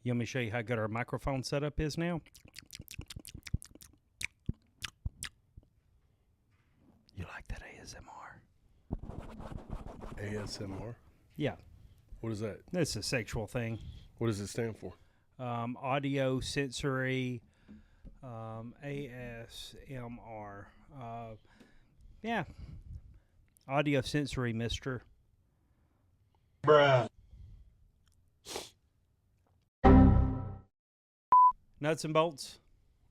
You want me to show you how good our microphone setup is now? You like that ASMR? ASMR? Yeah. What is that? That's a sexual thing. What does it stand for? Audio sensory ASMR. Yeah. Audio sensory, mister. Bruh. Nuts and bolts?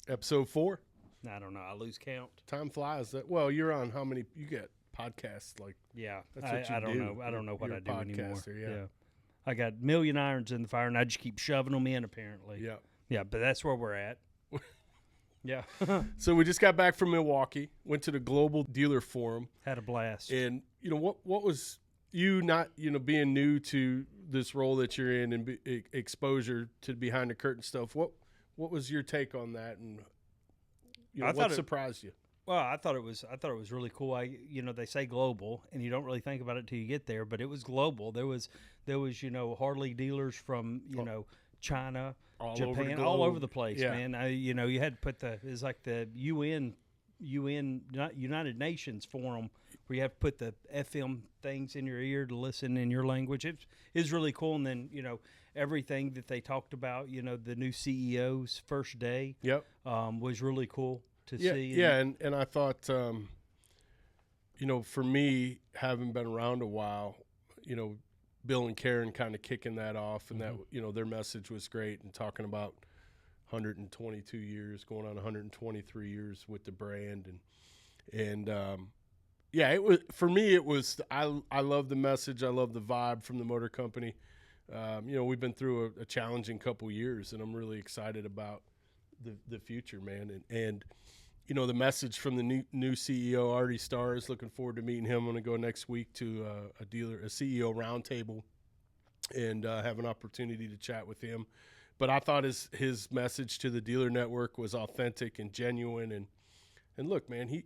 Episode 4? I don't know. I lose count. Time flies. Well, you're on how many? You get podcasts like. Yeah. That's what you I don't do. know. I don't know what You're I a do anymore. podcaster, yeah. I got a million irons in the fire, and I just keep shoving them in, apparently. Yeah. Yeah, but that's where we're at. Yeah. So we just got back from Milwaukee, went to the Global Dealer Forum. Had a blast. And, what was you not, being new to this role that you're in and exposure to behind the curtain stuff, what was your take on that, and what surprised you? Well, I thought it was really cool. They say global, and you don't really think about it till you get there, but it was global. There was Harley dealers from China, Japan, all over the place, man. You had to put it's like the UN United Nations forum where you have to put the FM things in your ear to listen in your language. It is really cool, and then everything that they talked about, the new CEO's first day, was really cool to see. Yeah, and I thought, for me, having been around a while, Bill and Karen kind of kicking that off, and that their message was great, and talking about 122 years, going on 123 years with the brand, and it was, for me, it was, I love the message, I love the vibe from the motor company. We've been through a challenging couple years, and I'm really excited about the future, man, and the message from the new CEO, Artie Stars. Looking forward to meeting him. I'm going to go next week to a CEO roundtable, and have an opportunity to chat with him. But I thought his message to the dealer network was authentic and genuine. And look, man, he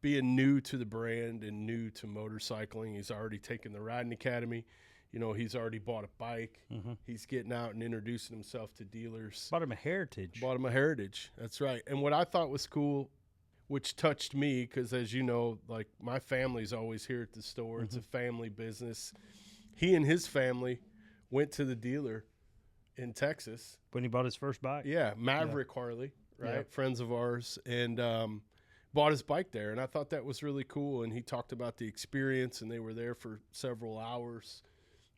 being new to the brand and new to motorcycling, he's already taken the riding academy. He's already bought a bike. Mm-hmm. He's getting out and introducing himself to dealers. Bought him a Heritage. That's right. And what I thought was cool, which touched me, because as you know, like, my family's always here at the store. Mm-hmm. It's a family business. He and his family went to the dealer in Texas. When he bought his first bike? Yeah, Maverick Harley, right? Yeah. Friends of ours. And bought his bike there. And I thought that was really cool. And he talked about the experience, and they were there for several hours.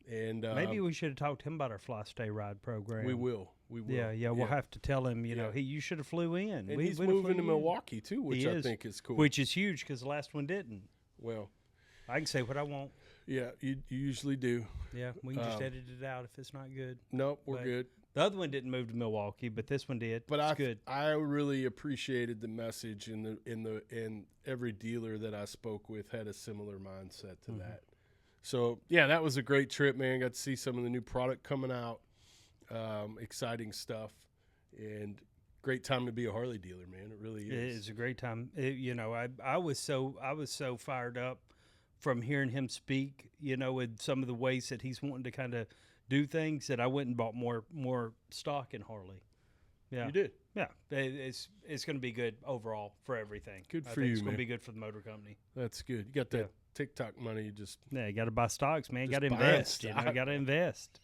And maybe we should have talked to him about our Fly Stay Ride program. We will. Yeah. We'll have to tell him. You should have flew in. And he's moving to Milwaukee too, which I think is cool. Which is huge because the last one didn't. Well, I can say what I want. Yeah, you usually do. Yeah, we can just edit it out if it's not good. Nope, we're good. The other one didn't move to Milwaukee, but this one did. But it's good. I really appreciated the message, and every dealer that I spoke with had a similar mindset to that. So, yeah, that was a great trip, man. Got to see some of the new product coming out, exciting stuff, and great time to be a Harley dealer, man. It really is. It is a great time. I was so fired up from hearing him speak, with some of the ways that he's wanting to kind of do things, that I went and bought more stock in Harley. Yeah, you did. Yeah, it's going to be good overall for everything. Good for you, man. It's going to be good for the motor company. That's good. You got that TikTok money. You got to buy stocks, man. You got to invest. You got to invest.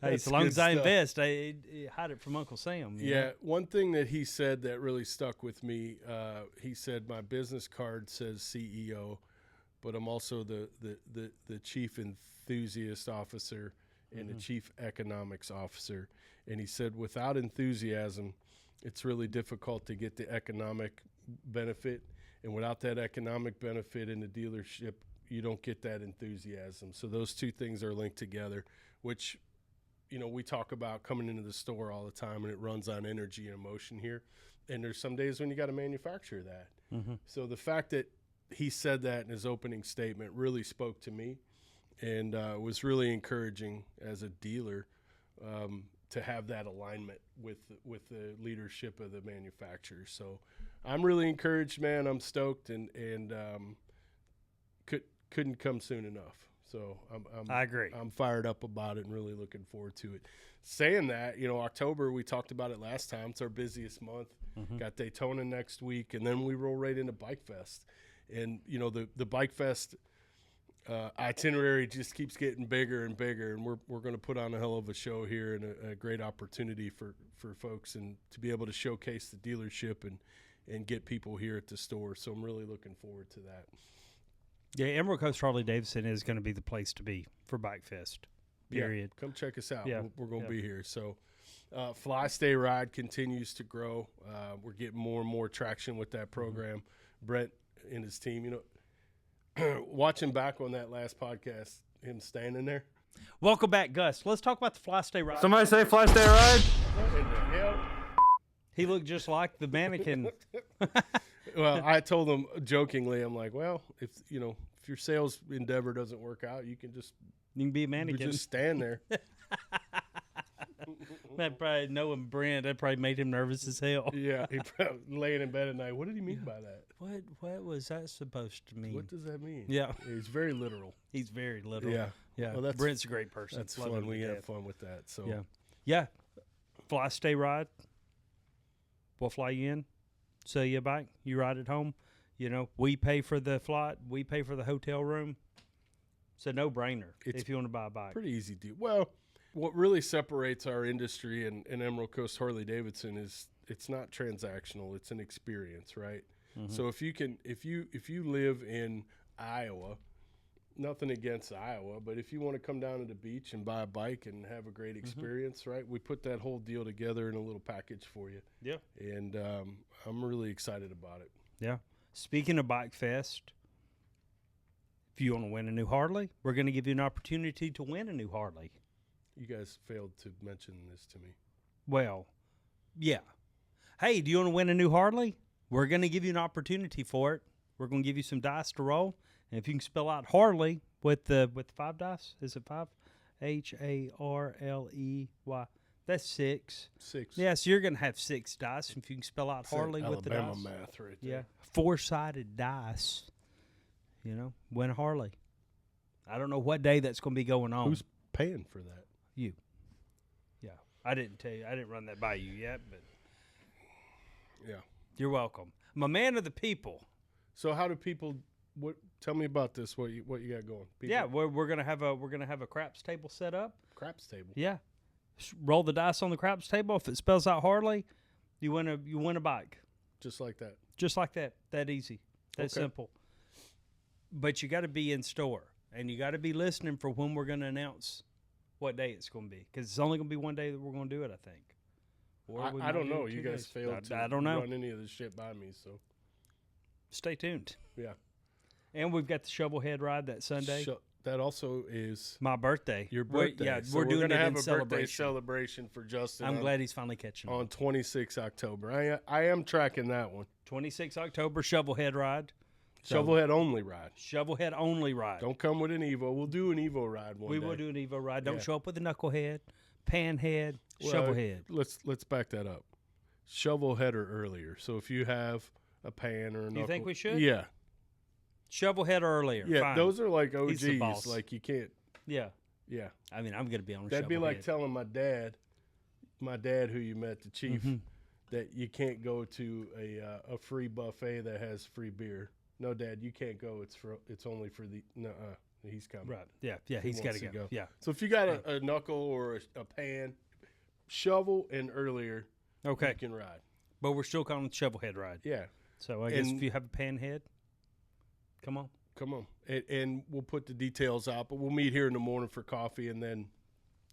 Hey, as long as I invest, I hide it from Uncle Sam. Yeah, one thing that he said that really stuck with me. He said, "My business card says CEO, but I'm also the chief enthusiast officer and the chief economics officer." And he said, without enthusiasm, it's really difficult to get the economic benefit. And without that economic benefit in the dealership, you don't get that enthusiasm. So those two things are linked together, which, we talk about coming into the store all the time, and it runs on energy and emotion here. And there's some days when you got to manufacture that. Mm-hmm. So the fact that he said that in his opening statement really spoke to me, and was really encouraging as a dealer to have that alignment with the leadership of the manufacturer. So I'm really encouraged, man. I'm stoked, and couldn't come soon enough. So I agree. I'm fired up about it and really looking forward to it. Saying that, October, we talked about it last time. It's our busiest month. Got Daytona next week, and then we roll right into Bike Fest. And, the Bike Fest itinerary just keeps getting bigger and bigger, and we're going to put on a hell of a show here and a great opportunity for folks and to be able to showcase the dealership and get people here at the store. So I'm really looking forward to that. Yeah, Emerald Coast Harley-Davidson is going to be the place to be for Bike Fest, period. Yeah, come check us out. Yeah. We're going to be here. So Fly Stay Ride continues to grow. We're getting more and more traction with that program. Brent and his team, watching back on that last podcast, him standing there. Welcome back, Gus. Let's talk about the Fly Stay Ride. Somebody say Fly Stay Ride? What in the hell? He looked just like the mannequin. Well, I told him jokingly, I'm like, well, if your sales endeavor doesn't work out, you can just be a mannequin. Just stand there. That probably knowing Brent, that probably made him nervous as hell. Yeah, he probably laying in bed at night. What did he mean by that? What was that supposed to mean? What does that mean? Yeah, he's very literal. he's very literal. Yeah. Well, Brent's a great person. That's Love fun. him We to have death. fun with that. So Yeah. Fly Stay Ride. We'll fly you in, sell you a bike. You ride it home. We pay for the flight. We pay for the hotel room. It's a no-brainer if you want to buy a bike. Pretty easy deal. Well, what really separates our industry and Emerald Coast Harley-Davidson is it's not transactional. It's an experience, right? Mm-hmm. So if you live in Iowa, nothing against Iowa, but if you want to come down to the beach and buy a bike and have a great experience, right? We put that whole deal together in a little package for you. Yeah. And I'm really excited about it. Yeah. Speaking of Bike Fest, if you want to win a new Harley, we're going to give you an opportunity to win a new Harley. You guys failed to mention this to me. Well, yeah. Hey, do you want to win a new Harley? We're going to give you an opportunity for it. We're going to give you some dice to roll. And if you can spell out Harley with the 5 dice, is it 5? Harley. That's 6. 6. Yeah, so you're going to have 6 dice if you can spell out Harley with the dice. Alabama math right there. Yeah, 4-sided dice. Win a Harley. I don't know what day that's going to be going on. Who's paying for that? You. Yeah, I didn't tell you. I didn't run that by you yet, but Yeah. you're welcome. I'm a man of the people. So how do people? Tell me about this. What you got going? People, Yeah, we're gonna have a craps table set up. craps table. Yeah, roll the dice on the craps table. If it spells out Harley, you win a bike. Just like that. Just like that. That easy. That Okay. simple. But you got to be in store, and you got to be listening for when we're going to announce what day it's going to be, because it's only going to be one day that we're going to do it, I think. Or we I might don't do know. 2 You guys days. failed to I don't know. run any of this shit by me. So Stay tuned. yeah. And we've got the Shovelhead Ride that Sunday. That also is My birthday. your birthday. We're doing gonna it have in a birthday celebration. celebration for Justin. I'm glad he's finally catching on on. 26 October. I am tracking that one. 26 October, Shovelhead Ride. So, Shovelhead only ride. Shovelhead only ride. Don't come with an Evo. We'll do an Evo ride one We day. will do an Evo ride. Don't Yeah. show up with a knucklehead, panhead, Well, shovelhead. Let's back that up. Shovelhead or earlier. So if you have a pan or a knuckle, You think we should? Yeah. Shovelhead earlier. Yeah, Fine. those are like He's the OGs. boss. Like you can't. Yeah. Yeah. I mean, I'm going to be on a That'd be like Shovelhead. telling my dad who you met, the chief, that you can't go to a free buffet that has free beer. No, Dad, you can't go. It's only for the he's coming. Right. Yeah. Yeah. He's got wants to to go. go. Yeah. So if you got a knuckle or a pan, shovel and earlier, Okay. you can ride. But we're still calling it Shovelhead Ride. Yeah. So I guess And- if you have a panhead, come on. Come on. And we'll put the details out, but we'll meet here in the morning for coffee, and then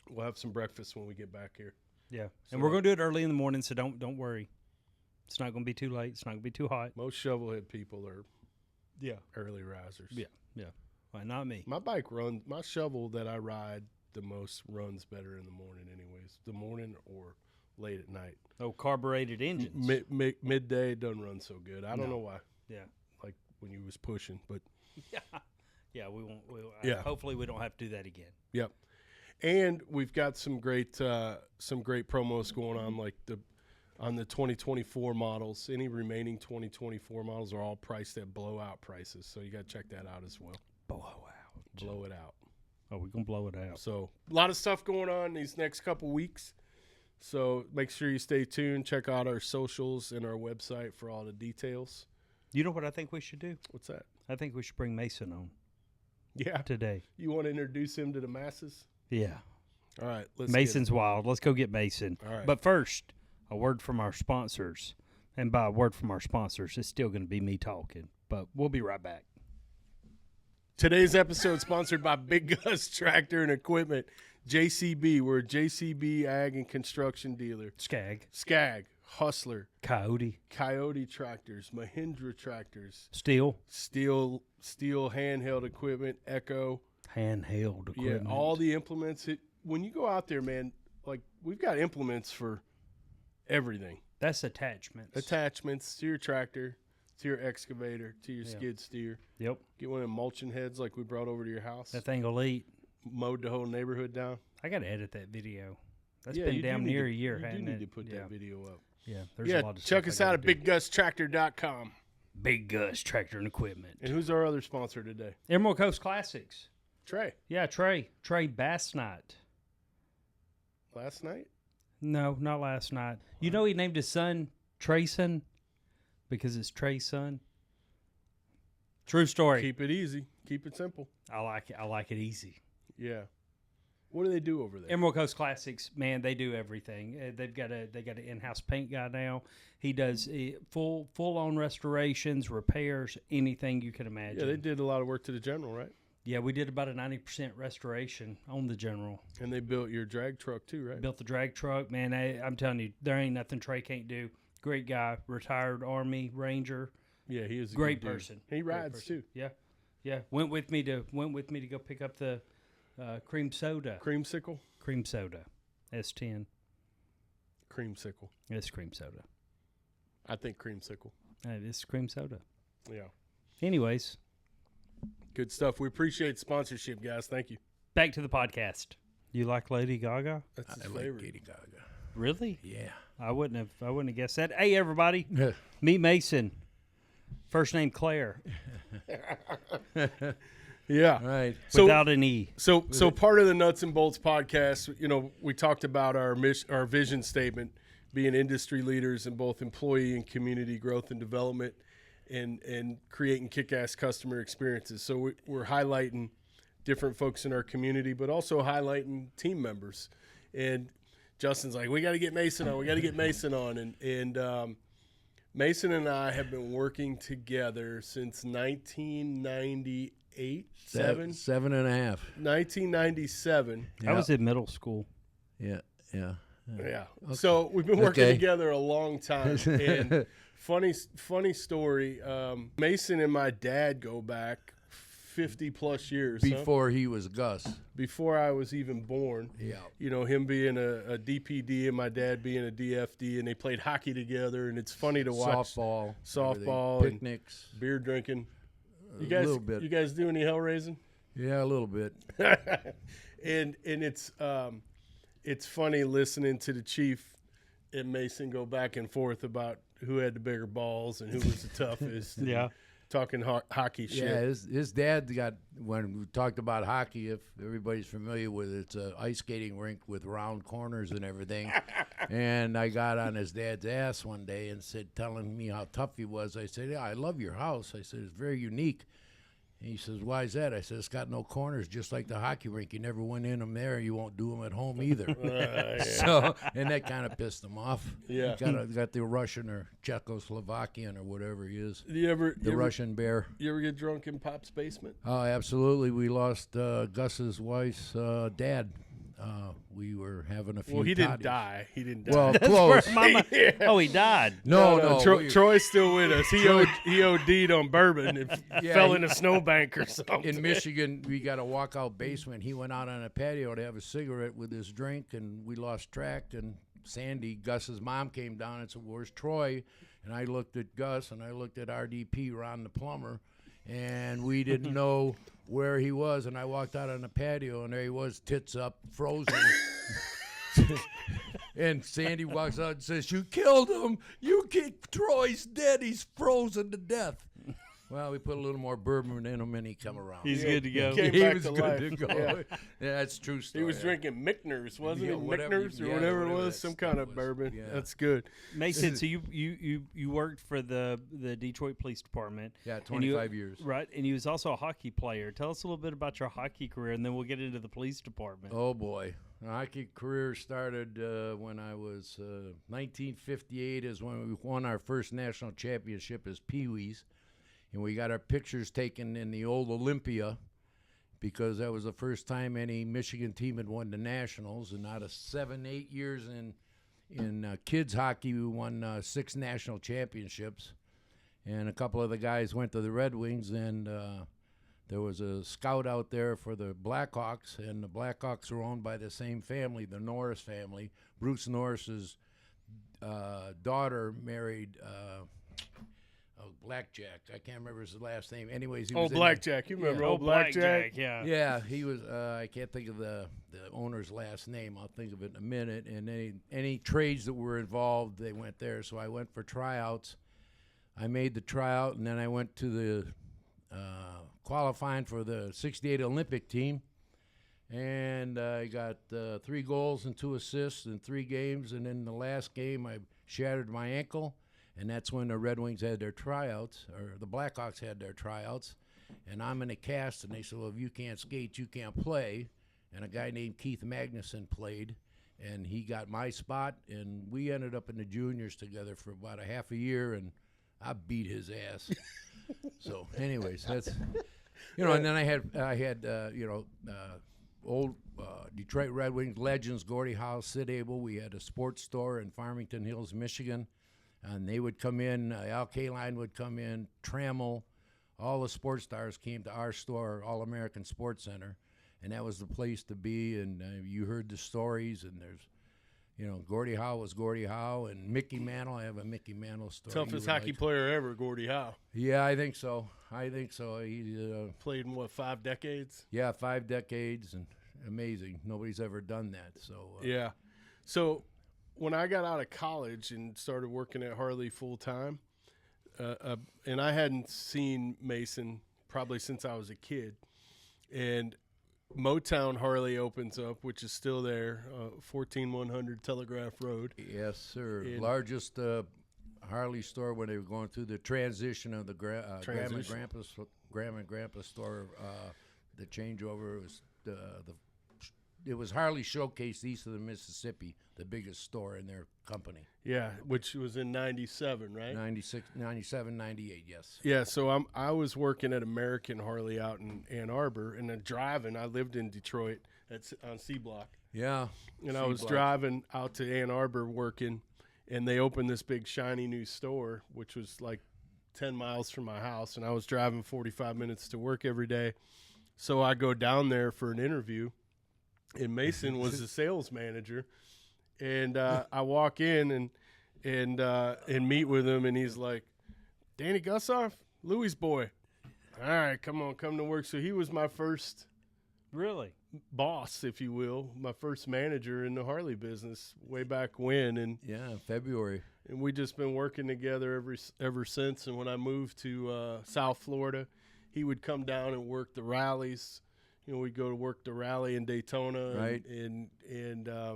we'll have some breakfast when we get back here. Yeah. So- And we're going to do it early in the morning, so don't worry. It's not going to be too late. It's not going to be too hot. Most shovelhead people are Yeah. early risers. Yeah. Yeah. Well, not me. My my shovel that I ride the most runs better in the morning anyways. The morning or late at night. Oh, carbureted engines. Midday doesn't run so good. I don't No. know why. Yeah. Like when you was pushing, but Yeah. Yeah, we won't. Yeah. Hopefully, we don't have to do that again. yep. And we've got some great promos going on, like on the 2024 models. Any remaining 2024 models are all priced at blowout prices, so you got to check that out as well. Blow out. Blow it out. Oh, we're going to blow it out. So a lot of stuff going on these next couple weeks. So make sure you stay tuned. Check out our socials and our website for all the details. You know what I think we should do? What's that? I think we should bring Mason on. Yeah. Today. You want to introduce him to the masses? Yeah. All right. Mason's wild. Let's go get Mason. All right. But first, a word from our sponsors. And by a word from our sponsors, it's still going to be me talking. But we'll be right back. Today's episode sponsored by Big Gus Tractor and Equipment. JCB. We're a JCB Ag and Construction dealer. Skag. Hustler. Coyote Tractors. Mahindra Tractors. Steel handheld equipment. Echo. Handheld equipment. Yeah, all the implements. When you go out there, man, like we've got implements for everything. That's attachments. Attachments to your tractor, to your excavator, to your skid steer. Yep. Get one of them mulching heads like we brought over to your house. That thing will eat. Mowed the whole neighborhood down. I got to edit that video. That's been damn near a year, hasn't it? You do need to put that video up. Yeah, there's a lot of stuff. Check us out at BigGusTractor.com. Big Gus Tractor and Equipment. And who's our other sponsor today? Emerald Coast Classics. Trey. Yeah, Trey Bass Night. Last night? No, not last night. You know he named his son Trayson because it's Trey's son? True story. Keep it easy. Keep it simple. I like it. I like it easy. Yeah. What do they do over there? Emerald Coast Classics, man, they do everything. They got an in-house paint guy now. He does full on restorations, repairs, anything you can imagine. Yeah, they did a lot of work to the General, right? Yeah, we did about a 90% restoration on the General. And they built your drag truck too, right? Built the drag truck, man. I'm telling you, there ain't nothing Trey can't do. Great guy, retired Army Ranger. Yeah, he is a great good dude. person. He rides too. Yeah. Went with me to go pick up the cream soda. Creamsicle? Cream soda. S10. Creamsicle. It's cream soda. I think creamsicle. It's cream soda. Yeah. Anyways. Good stuff. We appreciate sponsorship, guys. Thank you. Back to the podcast. You like Lady Gaga? That's his I favorite. like Lady Gaga. Really? Yeah. I wouldn't have guessed that. Hey everybody. Meet Mason. First name Claire. Yeah. Right. Without an E. So part of the Nuts and Bolts podcast, we talked about our vision statement being industry leaders in both employee and community growth and development and creating kick-ass customer experiences. So we're highlighting different folks in our community, but also highlighting team members. And Justin's like, we got to get Mason on. And Mason and I have been working together since 1998. 7.5. 1997. I was in middle school. Yeah. Yeah. Okay. So we've been working together a long time. And funny story. Mason and my dad go back 50 plus years. Before he was Gus. Before I was even born. Yeah. Him being a DPD and my dad being a DFD, and they played hockey together. And it's funny to watch softball, picnics, and beer drinking. You guys, a little bit. You guys do any hell raising? Yeah, a little bit. and it's funny listening to the Chief and Mason go back and forth about who had the bigger balls and who was the toughest. Yeah. Talking hockey shit. Yeah, his dad got, when we talked about hockey, if everybody's familiar with it, it's an ice skating rink with round corners and everything. And I got on his dad's ass one day and telling me how tough he was. I said, yeah, I love your house. I said, it's very unique. And he says, why is that? I said, it's got no corners, just like the hockey rink. You never went in them there. You won't do them at home either. Yeah. So, and that kind of pissed him off. Yeah. Got the Russian or Czechoslovakian or whatever he is. The Russian bear. You ever get drunk in Pop's basement? Oh, absolutely. We lost Gus's wife's dad. We were having a few. Well, he didn't toddies. die. He didn't die. Well, close. Yeah. Oh, he died. No. Troy's still with us. He OD'd on bourbon and fell in a snowbank or something. In Michigan, we got a walkout basement. He went out on a patio to have a cigarette with his drink, and we lost track. And Sandy, Gus's mom, came down and said, "Where's Troy?" And I looked at Gus, and I looked at RDP, Ron the plumber, and we didn't know where he was. And I walked out on the patio, and there he was, tits up, frozen. And Sandy walks out and says, "You killed him. Troy's dead. He's frozen to death." Well, we put a little more bourbon in him, and he come around. He's good to go. Came he back was to good life. to go. Yeah. Yeah, that's true story. He was drinking Michner's, wasn't Yeah, it? whatever- Michner's or yeah, whatever it whatever was, that some stuff kind of was. bourbon. Yeah. That's good. Mason, so you worked for the Detroit Police Department. Yeah, and 25 years. Right, and you was also a hockey player. Tell us a little bit about your hockey career, and then we'll get into the police department. Oh boy, my hockey career started when I was 1958 is when we won our first national championship as Pkwy's, and we got our pictures taken in the old Olympia because that was the first time any Michigan team had won the nationals. And out of 7-8 years in kids hockey, we won 6 national championships, and a couple of the guys went to the Red Wings, and there was a scout out there for the Blackhawks, and the Blackhawks were owned by the same family, the Norris family. Bruce Norris's daughter married Blackjack. I can't remember his last name. Anyways, he was in Blackjack. You remember old Blackjack? Yeah. yeah, he was. I can't think of the owner's last name. I'll think of it in a minute. And any trades that were involved, they went there. So I went for tryouts. I made the tryout, and then I went to the qualifying for the '68 Olympic team, and I got 3 goals and 2 assists in 3 games. And in the last game, I shattered my ankle. And that's when the Red Wings had their tryouts, or the Blackhawks had their tryouts. And I'm in a cast, and they said, well, if you can't skate, you can't play. And a guy named Keith Magnuson played, and he got my spot. And we ended up in the juniors together for about a half a year, and I beat his ass. So, anyways, that's, and then I had old Detroit Red Wings legends, Gordie Howe, Sid Abel. We had a sports store in Farmington Hills, Michigan. And they would come in, Al Kaline would come in, Trammell, all the sports stars came to our store, All American Sports Center, and that was the place to be. And you heard the stories, and there's, Gordie Howe was Gordie Howe, and Mickey Mantle. I have a Mickey Mantle story. Toughest hockey player ever, Gordie Howe. Yeah, I think so. He Played in, 5 decades? Yeah, 5 decades, and amazing. Nobody's ever done that. So yeah. So when I got out of college and started working at Harley full time, and I hadn't seen Mason probably since I was a kid, and Motown Harley opens up, which is still there, 14100 Telegraph Road. Yes, sir. And largest Harley store when they were going through the transition of the Grandma and Grandpa store. The changeover was it was Harley Showcase east of the Mississippi, the biggest store in their company. Yeah, which was in 97, right? 96, 97, 98, yes. Yeah, so I was working at American Harley out in Ann Arbor, and then driving. I lived in Detroit on C Block. Yeah. And I was driving out to Ann Arbor working, and they opened this big shiny new store, which was like 10 miles from my house, and I was driving 45 minutes to work every day. So I go down there for an interview, and Mason was the sales manager. And I walk in and meet with him, and he's like, Danny Gussoff, Louis' boy. All right, come to work. So he was my first boss, if you will, my first manager in the Harley business way back when. And yeah, February. And we just been working together ever since. And when I moved to South Florida, he would come down and work the rallies. We'd go to work the rally in Daytona, right? And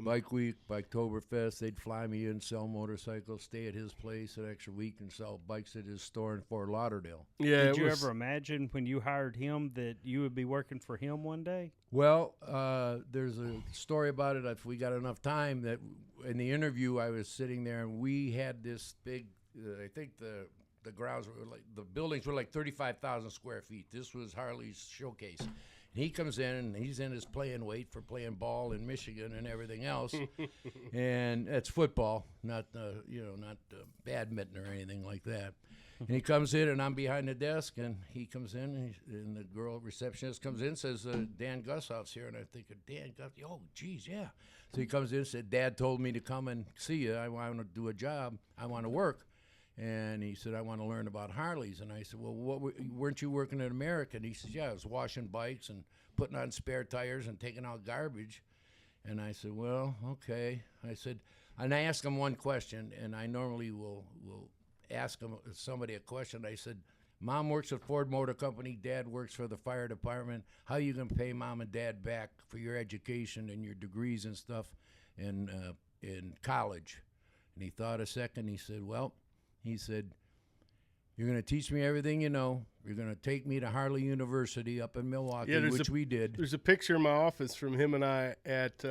Bike Week, Biketoberfest. They'd fly me in, sell motorcycles, stay at his place an extra week, and sell bikes at his store in Fort Lauderdale. Yeah. Did you ever imagine when you hired him that you would be working for him one day? Well, there's a story about it. If we got enough time, that in the interview, I was sitting there, and we had this big. I think the grounds were the buildings were like 35,000 square feet. This was Harley's showcase. He comes in, and he's in his playing weight for playing ball in Michigan and everything else, and it's football, not badminton or anything like that. And he comes in, and I'm behind the desk, and he comes in, and the girl receptionist comes in and says, Dan Gussoff's here, and I think, Dan Guss, oh, geez, yeah. So he comes in and said, Dad told me to come and see you. I want to do a job. I want to work. And he said, I want to learn about Harleys. And I said, well, weren't you working at America? And he says, yeah, I was washing bikes and putting on spare tires and taking out garbage. And I said, well, okay. I said, and I asked him one question, and I normally will ask somebody a question. I said, Mom works at Ford Motor Company. Dad works for the fire department. How you going to pay Mom and Dad back for your education and your degrees and stuff in college? And he thought a second. He said, well, he said, you're going to teach me everything you know. You're going to take me to Harley University up in Milwaukee, which we did. There's a picture in my office from him and I at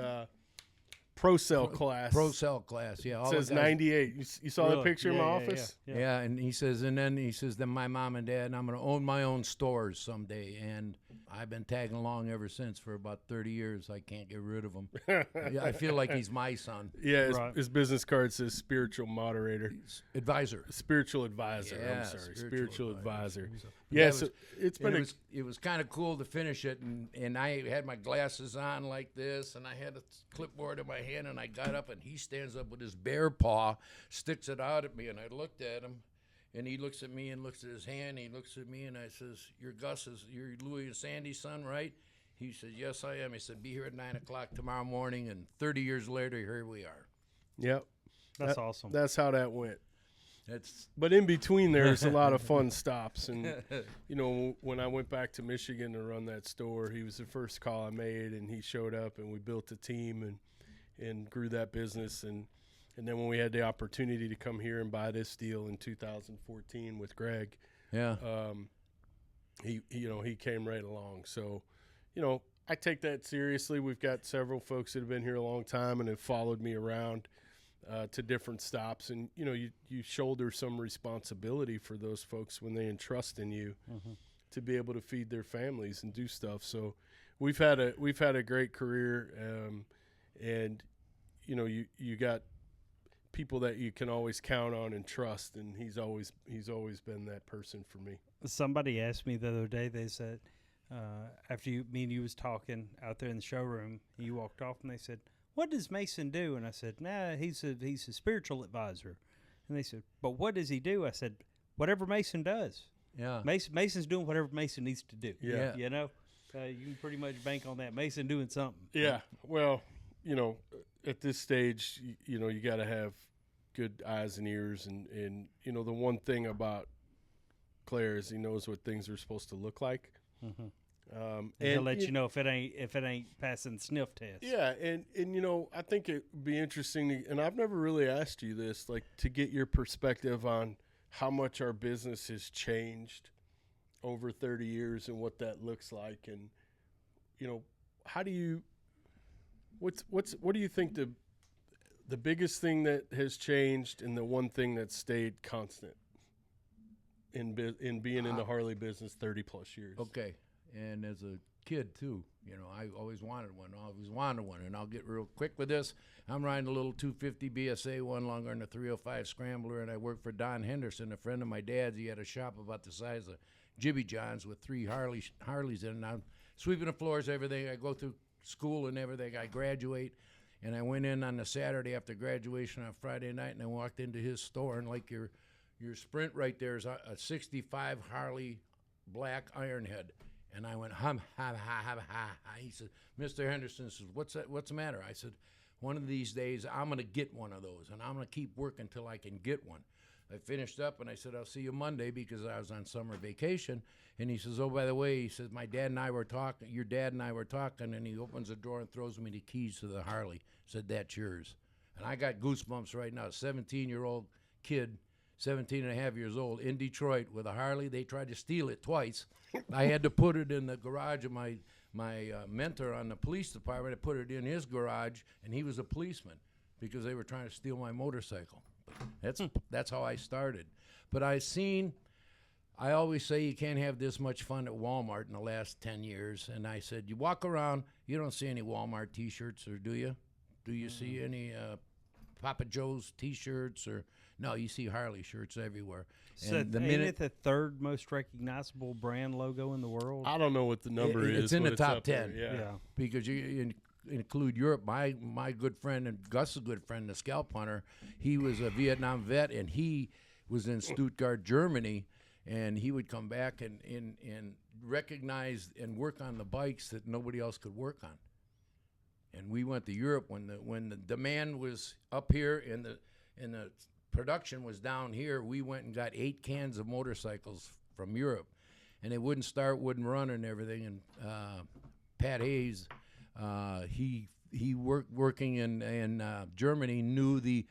Pro Cell class. Pro Cell class, yeah. It says 98. You saw Really? the picture in my office? Yeah, and he says, then my mom and dad, and I'm going to own my own stores someday. And I've been tagging along ever since for about 30 years. I can't get rid of him. Yeah, I feel like he's my son. Yeah, his business card says spiritual moderator. Advisor. Spiritual advisor. Yeah, I'm sorry. Spiritual advisor. Yeah, Yeah, so it's been it was kind of cool to finish it, and I had my glasses on like this, and I had a clipboard in my hand, and I got up, and he stands up with his bare paw, sticks it out at me, and I looked at him, and he looks at me and looks at his hand, he looks at me, and I says, you're Louis and Sandy's son, right? He said, yes, I am. He said, be here at 9 o'clock tomorrow morning, and 30 years later, here we are. Yep. That's awesome. That's how that went. That's But in between, there's a lot of fun stops. And, you know, when I went back to Michigan to run that store, he was the first call I made, and he showed up, and we built a team and grew that business. And then when we had the opportunity to come here and buy this deal in 2014 with Greg, yeah. he came right along. So, you know, I take that seriously. We've got several folks that have been here a long time and have followed me around to different stops, and you know, you shoulder some responsibility for those folks when they entrust in you to be able to feed their families and do stuff. So we've had a great career, and you know, you got people that you can always count on and trust, and he's always been that person for me. Somebody asked me the other day, they said, after me and you was talking out there in the showroom, you walked off, and they said, what does Mason do? And I said, nah, he's a spiritual advisor. And they said, but what does he do? I said, whatever Mason does. Yeah. Mason's doing whatever Mason needs to do. Yeah. You know, you can pretty much bank on that. Mason doing something. Yeah. Well, you know, at this stage, you know, you got to have good eyes and ears. And, you know, the one thing about Claire is he knows what things are supposed to look like. Mm-hmm. And he'll let you know if it ain't passing the sniff test. Yeah, and you know, I think it would be interesting and I've never really asked you this, like, to get your perspective on how much our business has changed over 30 years and what that looks like, and you know, what do you think the biggest thing that has changed and the one thing that stayed constant in being in the Harley business 30 plus years? Okay. And as a kid, too, you know, I always wanted one. And I'll get real quick with this. I'm riding a little 250 BSA one longer than a 305 Scrambler, and I work for Don Henderson, a friend of my dad's. He had a shop about the size of Jimmy John's with 3 Harleys in it. And I'm sweeping the floors, everything. I go through school and everything. I graduate, and I went in on the Saturday after graduation on Friday night, and I walked into his store, and like your Sprint right there is a 65 Harley black Ironhead. And I went, hum, ha, ha, ha, ha. He said, Mr. Henderson says, what's the matter? I said, one of these days, I'm going to get one of those, and I'm going to keep working until I can get one. I finished up, and I said, I'll see you Monday, because I was on summer vacation. And he says, oh, by the way, he says, your dad and I were talking, and he opens the door and throws me the keys to the Harley. Said, that's yours. And I got goosebumps right now. 17-year-old kid, 17 and a half years old, in Detroit with a Harley. They tried to steal it twice. I had to put it in the garage of my mentor on the police department. I put it in his garage, and he was a policeman because they were trying to steal my motorcycle. That's how I started. But I always say you can't have this much fun at Walmart in the last 10 years. And I said, you walk around, you don't see any Walmart T-shirts, or do you? Do you see any Papa Joe's T-shirts? Or no, you see Harley shirts everywhere. So ain't it the third most recognizable brand logo in the world? I don't know what the number is. It's in the top 10. Yeah. Because you include Europe. My good friend and Gus's good friend, the Scalp Hunter, he was a Vietnam vet, and he was in Stuttgart, Germany, and he would come back and recognize and work on the bikes that nobody else could work on. And we went to Europe when the demand was up here and the production was down here. We went and got 8 cans of motorcycles from Europe, and it wouldn't start, wouldn't run, and everything. And Pat Hayes, he working in Germany, knew the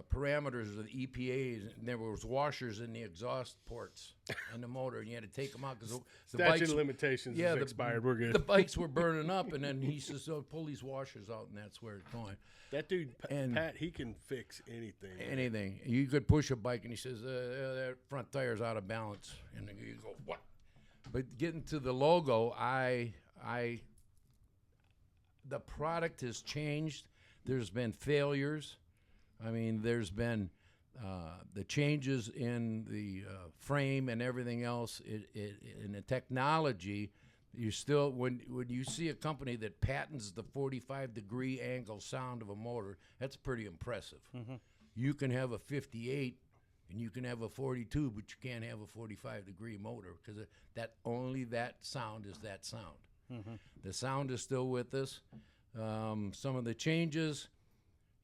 parameters of the EPA, and there was washers in the exhaust ports on the motor, and you had to take them out because the Statute bikes, of limitations is expired. We're good. the bikes were burning up, and then he says, "So pull these washers out," and that's where it's going. That dude, And- Pat, he can fix anything. man. Anything you could push a bike, and he says, "That front tire's out of balance," and then you go, "What?" But getting to the logo, the product has changed. There's been failures. I mean, there's been the changes in the frame and everything else. In the technology, you still when you see a company that patents the 45-degree angle sound of a motor, that's pretty impressive. You can have a 58 and you can have a 42, but you can't have a 45-degree motor because that sound is that sound. The sound is still with us. Some of the changes,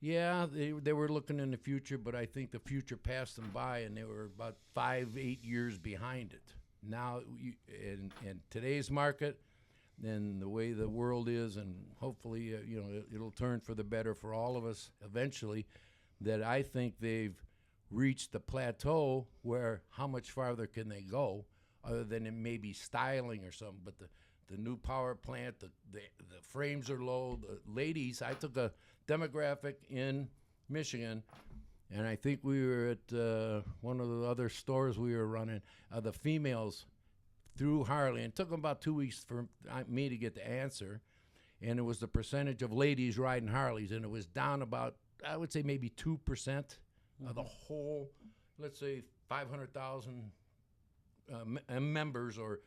yeah, they were looking in the future, but I think the future passed them by, and they were about 5-8 years behind it. Now, in today's market, and the way the world is, and hopefully, it'll turn for the better for all of us eventually, that I think they've reached the plateau where how much farther can they go, other than it may be styling or something, but the new power plant, the frames are low. The ladies, I took a demographic in Michigan, and I think we were at one of the other stores we were running. The females through Harley, and it took them about 2 weeks for me to get the answer, and it was the percentage of ladies riding Harleys, and it was down about, I would say maybe 2% of the whole, let's say 500,000 members or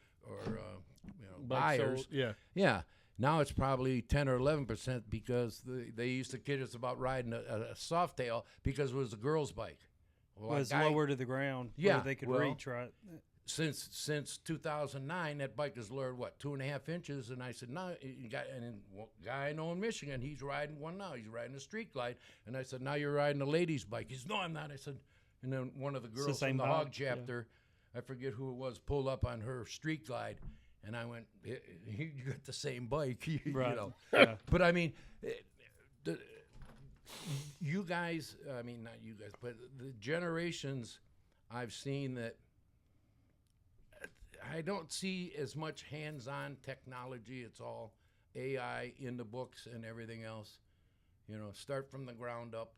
buyers. Yeah. Now it's probably 10 or 11% because they used to kid us about riding a Softail because it was a girl's bike. Well, it's lower to the ground. Yeah, where they could reach, right? Since 2009, that bike is lowered 2.5 inches, and I said, no, guy I know in Michigan, he's riding one now. He's riding a Street Glide, and I said, now you're riding a ladies' bike. He said, no, I'm not. I said, and then one of the girls from the Hog chapter, I forget who it was, pulled up on her Street Glide, and I went, you got the same bike, right. Yeah. But I mean, you guys, I mean, not you guys, but the generations I've seen that I don't see as much hands-on technology. It's all AI in the books and everything else. Start from the ground up.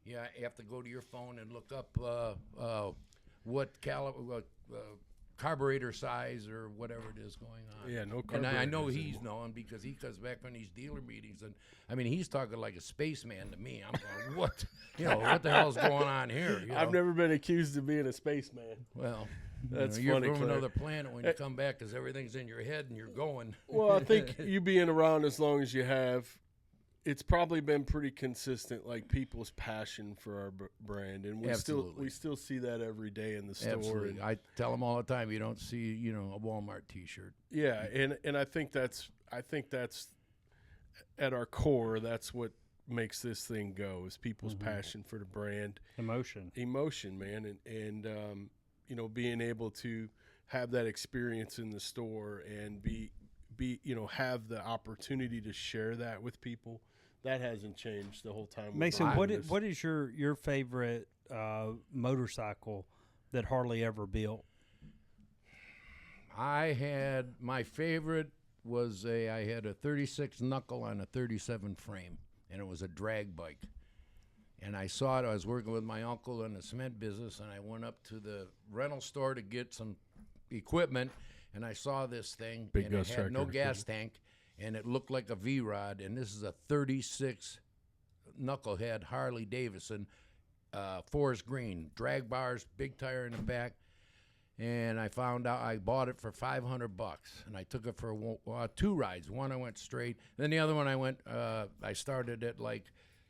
Yeah, you have to go to your phone and look up what carburetor size or whatever it is going on. Yeah, no carburetor. And I know he's knowing because he comes back on these dealer meetings, and I mean, he's talking like a spaceman to me. I'm going, what? What the hell's going on here? I've never been accused of being a spaceman. Well, that's you're funny, from Claire. another planet when you come back because everything's in your head and you're going. Well, I think you being around as long as you have, it's probably been pretty consistent, like people's passion for our brand, and we still see that every day in the store. Absolutely. And I tell them all the time, you don't see a Walmart T-shirt. Yeah, and I think that's at our core. That's what makes this thing go is people's passion for the brand, emotion, man, and being able to have that experience in the store and be have the opportunity to share that with people. That hasn't changed the whole time. Mason, what is your favorite motorcycle that Harley ever built? My favorite was I had a 36 knuckle on a 37 frame, and it was a drag bike. And I saw it. I was working with my uncle in the cement business, and I went up to the rental store to get some equipment, and I saw this thing, Big and Gus it had no tractor gas tank, and it looked like a V-Rod, and this is a 36 knucklehead Harley-Davidson, forest green, drag bars, big tire in the back, and I found out I bought it for $500, and I took it for 2 rides. One I went straight, then the other one I started at like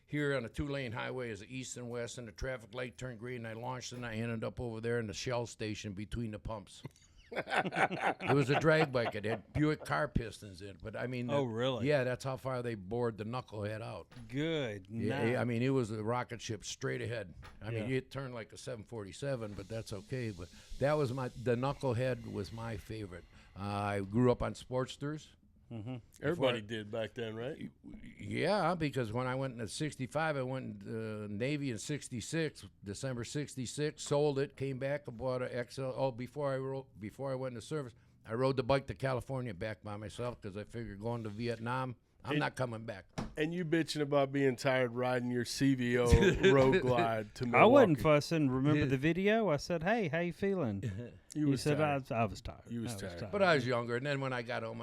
here on a 2-lane highway as the east and west, and the traffic light turned green, and I launched, and I ended up over there in the Shell station between the pumps. It was a drag bike. It had Buick car pistons in it. But, I mean... Oh, really? Yeah, that's how far they bored the knucklehead out. Good. Yeah, I mean, it was a rocket ship straight ahead. I mean, Yeah. it turned like a 747, but that's okay. But that was the knucklehead was my favorite. I grew up on Sportsters. Everybody did back then, right? Yeah, because when I went into 65, I went in Navy in 66, December 66, sold it, came back and bought an XL. Oh, before I went into service, I rode the bike to California back by myself because I figured going to Vietnam, I'm not coming back. And you bitching about being tired riding your CVO road glide to Milwaukee. I wasn't fussing. Remember the video? I said, "Hey, how you feeling?" You said, tired. "I was tired." You was tired. But I was younger, and then when I got home,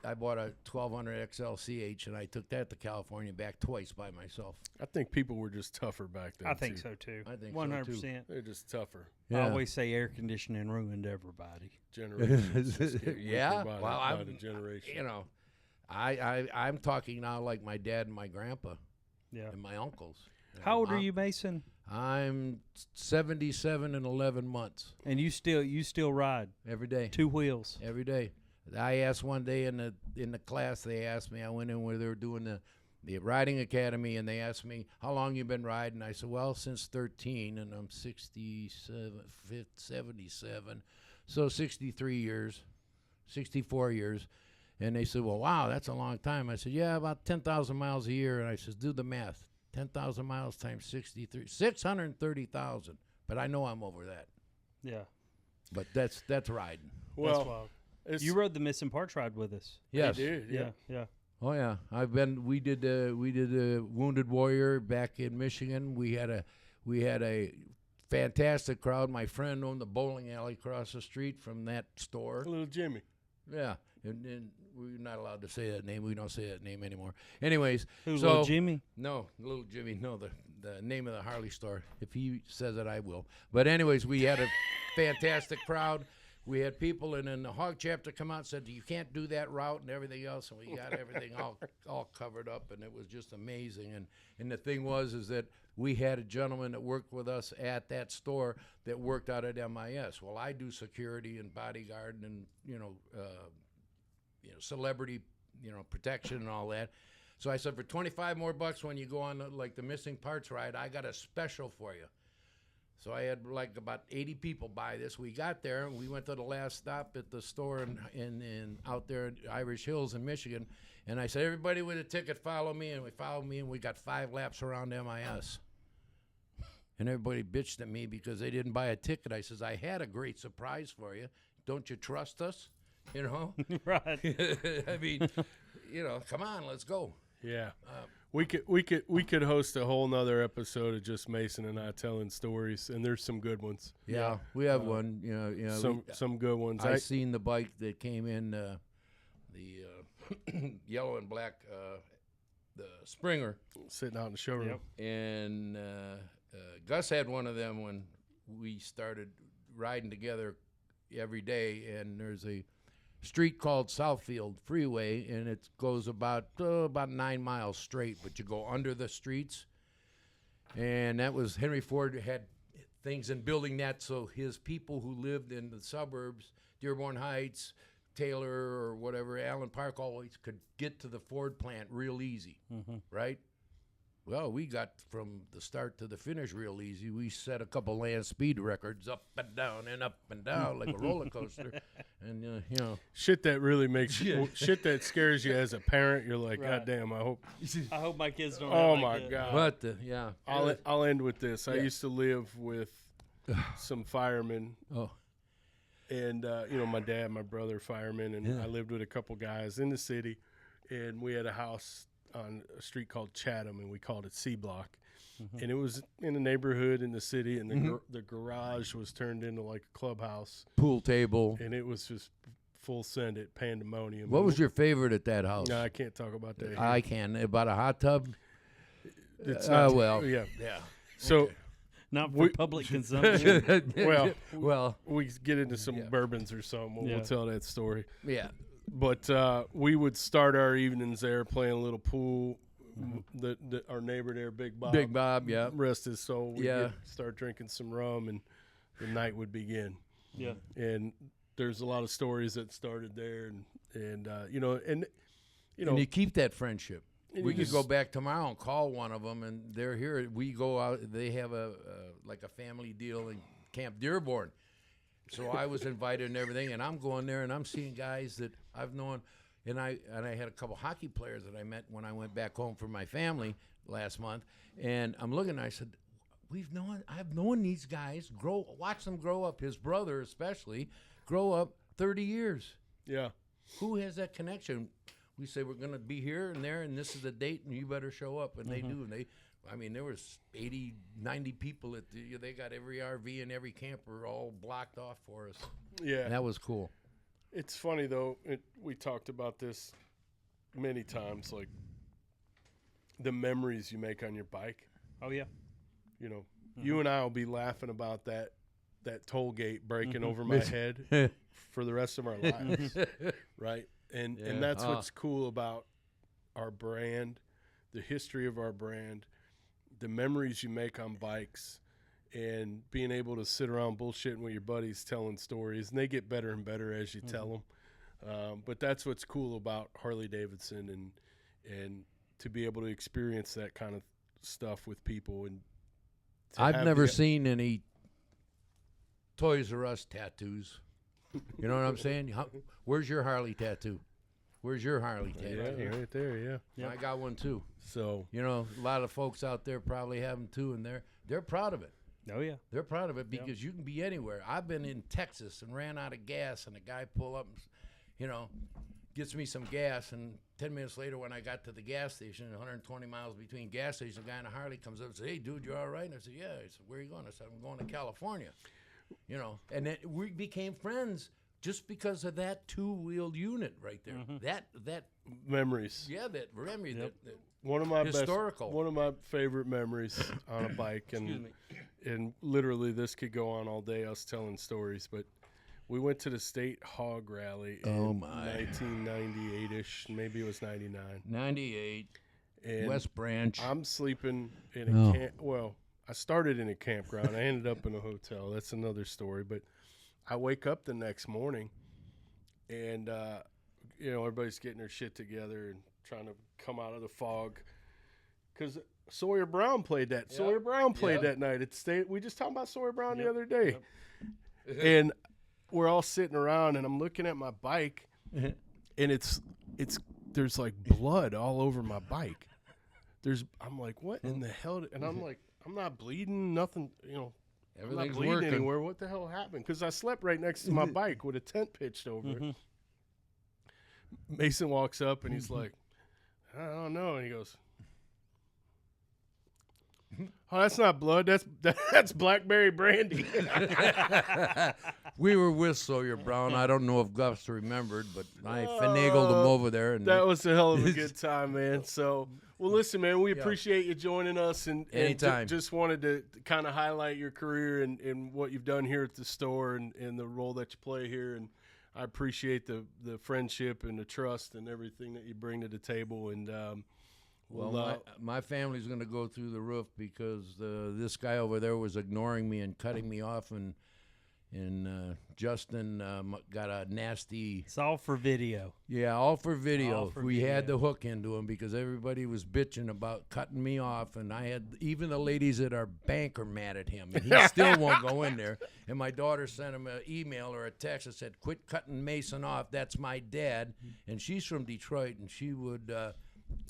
I bought a 1200 XL CH, and I took that to California back twice by myself. I think people were just tougher back then. I think too. so too. I think so, 100%. They're just tougher. I always say air conditioning ruined everybody. Generations. just get Yeah, weaker by well, the generation. You know, I'm talking now like my dad and my grandpa Yeah. and my uncles. How old are you, Mason? I'm 77 and 11 months And you still ride every day. 2 wheels? Every day. I asked one day in the class. They asked me. I went in where they were doing the riding academy, and they asked me how long you been riding. I said, well, since 13, and I'm 77, so 63 years, 64 years. And they said, well, wow, that's a long time. I said, yeah, about 10,000 miles a year. And I said, do the math. 10,000 miles times 63, 630,000. But I know I'm over that. Yeah. But that's riding. Well, That's wild. You rode the Missing Parts ride with us. Yes. did, yeah. Yeah. Oh yeah, we did a Wounded Warrior back in Michigan. We had a fantastic crowd. My friend owned the bowling alley across the street from that store. Little Jimmy. Yeah, and we're not allowed to say that name. We don't say that name anymore. Anyways, Who, so little Jimmy? No, Little Jimmy. No, the name of the Harley store. If he says it, I will. But anyways, we had a fantastic crowd. We had people, and then the hog chapter come out and said, you can't do that route and everything else, and we got everything all covered up, and it was just amazing. And the thing was that we had a gentleman that worked with us at that store that worked out at MIS. Well, I do security and bodyguard and, celebrity, protection and all that. So I said, for $25 more when you go on the Missing Parts ride, I got a special for you. So I had about 80 people buy this. We got there, and we went to the last stop at the store in out there in Irish Hills in Michigan. And I said, everybody with a ticket, follow me. And we followed me, and we got 5 laps around MIS. And everybody bitched at me because they didn't buy a ticket. I says, I had a great surprise for you. Don't you trust us? Right. I mean, come on, let's go. Yeah. We could host a whole nother episode of just Mason and I telling stories, and there's some good ones. Yeah, we have one. Some good ones. I seen the bike that came in, the yellow and black, the Springer, sitting out in the showroom. Yep. and Gus had one of them when we started riding together every day. And there's a street called Southfield Freeway, and it goes about 9 miles straight, but you go under the streets. And that was Henry Ford had things in building that, so his people who lived in the suburbs, Dearborn Heights, Taylor, or whatever, Allen Park, always could get to the Ford plant real easy, right? Well, we got from the start to the finish real easy. We set a couple land speed records up and down like a roller coaster. And, Shit that really makes you, shit that scares you as a parent. You're like, Right. God damn, I hope my kids don't. Oh have my like God. but, yeah. I'll end with this. I Yeah. used to live with some firemen, Oh, and my dad, my brother, firemen, and I lived with a couple guys in the city, and we had a house on a street called Chatham, and we called it C Block, and it was in a neighborhood in the city, and the garage was turned into like a clubhouse, pool table. and it was just full send it pandemonium. What was your favorite at that house? No, I can't talk about that. I can. About a hot tub? It's not well. yeah. Yeah. So Not for public consumption. well, we get into some bourbons or something. We'll tell that story. Yeah. But we would start our evenings there playing a little pool. Our neighbor there, Big Bob. Big Bob, yeah. Rest his soul. We'd Yeah. start drinking some rum, and the night would begin. Yeah. And there's a lot of stories that started there, and And you keep that friendship. We could just go back tomorrow and call one of them, and they're here. We go out. They have a family deal in Camp Dearborn. So I was invited and everything, and I'm going there, and I'm seeing guys that I've known, and I had a couple hockey players that I met when I went back home for my family last month, and I'm looking, and I said, I've known these guys watch them grow up. His brother especially grow up 30 years. Yeah. Who has that connection? We say we're going to be here and there, and this is the date, and you better show up. And they do. And there was 80, 90 people they got every RV and every camper all blocked off for us. Yeah. And that was cool. It's funny, though. We talked about this many times, like the memories you make on your bike. Oh, yeah. You know, you and I will be laughing about that toll gate breaking over my head for the rest of our lives, right? And that's what's cool about our brand, the history of our brand, the memories you make on bikes, and being able to sit around bullshitting with your buddies telling stories, and they get better and better as you tell them. But that's what's cool about Harley-Davidson, and to be able to experience that kind of stuff with people. And I've never seen any Toys R Us tattoos. You know what I'm saying? Where's your Harley tattoo? Where's your Harley tattoo? Yeah, right there, yeah. I got one too. So, you know, a lot of folks out there probably have them too, and they're proud of it. Oh, yeah. They're proud of it because you can be anywhere. I've been in Texas and ran out of gas, and a guy pull up, and, gets me some gas, and 10 minutes later when I got to the gas station, 120 miles between gas stations, a guy in a Harley comes up and says, "Hey, dude, you all right?" And I said, "Yeah." He said, "Where are you going?" I said, "I'm going to California." And then we became friends just because of that two-wheeled unit right there. That memories. Yeah, that memory. Yep. That One of my historical. One of my favorite memories on a bike, and literally this could go on all day, us telling stories, but we went to the state hog rally in 1998-ish, maybe it was 99. 98, and West Branch. I'm sleeping in a camp. Well, I started in a campground. I ended up in a hotel. That's another story. But I wake up the next morning, and everybody's getting their shit together and trying to come out of the fog. Because Sawyer Brown played that. Yep. Sawyer Brown played that night at state. We just talked about Sawyer Brown the other day. Yep. And we're all sitting around, and I'm looking at my bike, and it's there's like blood all over my bike. I'm like, what in the hell? And I'm like, I'm not bleeding, nothing, Everything's I'm not bleeding working anywhere. What the hell happened? Because I slept right next to my bike with a tent pitched over it. Mason walks up, and he's like, I don't know. And he goes, "Oh, that's not blood. That's blackberry brandy." We were with Sawyer Brown. I don't know if Gus remembered, but I finagled him over there. And that was a hell of a good time, man. So, well, listen, man, we appreciate you joining us, and anytime. Just wanted to kind of highlight your career and what you've done here at the store and the role that you play here. And I appreciate the friendship and the trust and everything that you bring to the table. And my family's going to go through the roof because this guy over there was ignoring me and cutting me off, and Justin got a nasty. It's all for video. Yeah, all for video. All for we video. had to hook into him because everybody was bitching about cutting me off, and even the ladies at our bank are mad at him, and he still won't go in there. And my daughter sent him an email or a text that said, "Quit cutting Mason off. That's my dad," and she's from Detroit, and she would.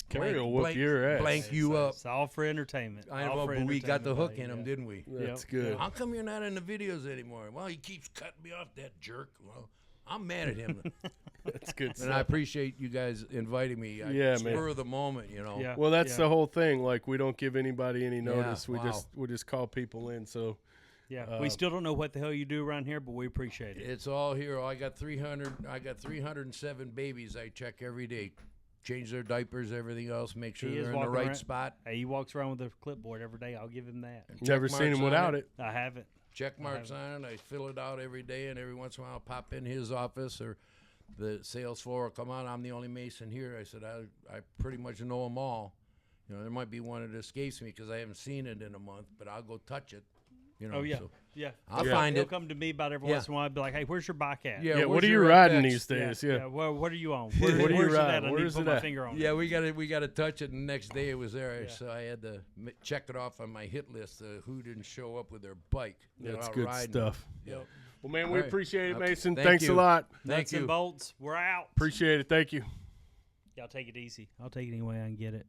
Carrie will whoop your ass. Blank you up. It's all for entertainment. I know, but we got the hook in him, didn't we? That's good. How come you're not in the videos anymore? Well, he keeps cutting me off, that jerk. Well, I'm mad at him. That's good And I appreciate you guys inviting me. Spur of the moment, Yeah. Well, that's the whole thing. Like, we don't give anybody any notice. Yeah, We just call people in. So yeah, we still don't know what the hell you do around here, but we appreciate it. It's all here. I got 307 babies I check every day. Change their diapers, everything else, make sure they're in the right spot. Hey, he walks around with a clipboard every day. I'll give him that. Never seen him without it. I haven't. Check marks on it. I fill it out every day, and every once in a while I'll pop in his office or the sales floor will come on. I'm the only Mason here. I said, I pretty much know them all. There might be one that escapes me because I haven't seen it in a month, but I'll go touch it. You know, Oh yeah, so yeah. I'll Yeah. find He'll it. come to me about every Yeah. once in a while. I'd be like, "Hey, where's your bike at?" Yeah, Yeah, what where's are you your riding FX? these days? Yeah. Well, what are you on? What are you where's it riding? at? I need Where's to it put my at? finger on it. Yeah, we got to touch it. And the next day it was there, Yeah. so I had to check it off on my hit list. Who didn't show up with their bike? That's out good riding. stuff. Yep. Well, man, All we right. appreciate it, Okay. Mason. Thank Thanks you. a lot. Thank Nuts and you. bolts. We're out. Appreciate it. Thank you. Y'all take it easy. I'll take it any way I can get it.